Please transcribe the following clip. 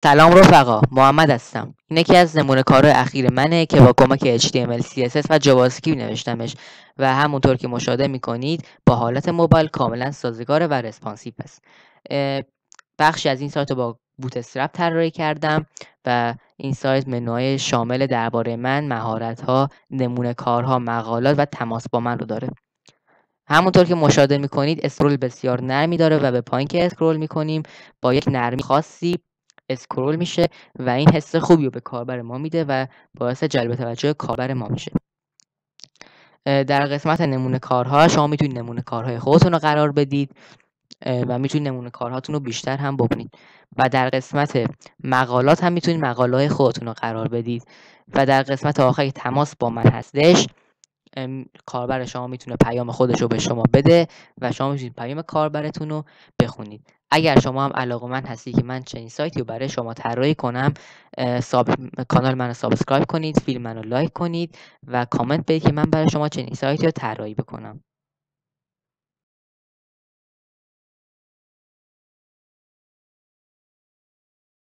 سلام رفقا، محمد هستم. این یکی از نمونه کارهای اخیر منه که با کمک HTML CSS و جاواسکریپت نوشتمش و همونطور که مشاهده میکنید با حالت موبایل کاملا سازگاره و رسپانسیو است. بخشی از این سایت رو با بوتسترپ طراحی کردم و این سایت منوهای شامل درباره من، مهارت‌ها، نمونه کارها، مقالات و تماس با من رو داره. همونطور که مشاهده میکنید اسکرول بسیار نرمی داره و به پایین که اسکرول میکنیم با یک نرمی خاصی اسکرول میشه و این حس خوبی رو به کاربر ما میده و باعث جلب توجه کاربر ما میشه. در قسمت نمونه کارها شما میتونید نمونه کارهای خودتون رو قرار بدید و میتونید نمونه کارهاتون رو بیشتر هم بکنید و در قسمت مقالات هم میتونید مقاله خودتون رو قرار بدید و در قسمت آخری تماس با من هستش. کاربر شما میتونه پیام خودش رو به شما بده و شما میتونید پیام کاربرتون رو بخونید. اگر شما هم علاقه‌مند هستی که من چنین سایتی رو برای شما طراحی کنم، کانال منو سابسکرایب کنید، فیلم منو لایک کنید و کامنت بدید که من برای شما چنین سایتی رو طراحی بکنم.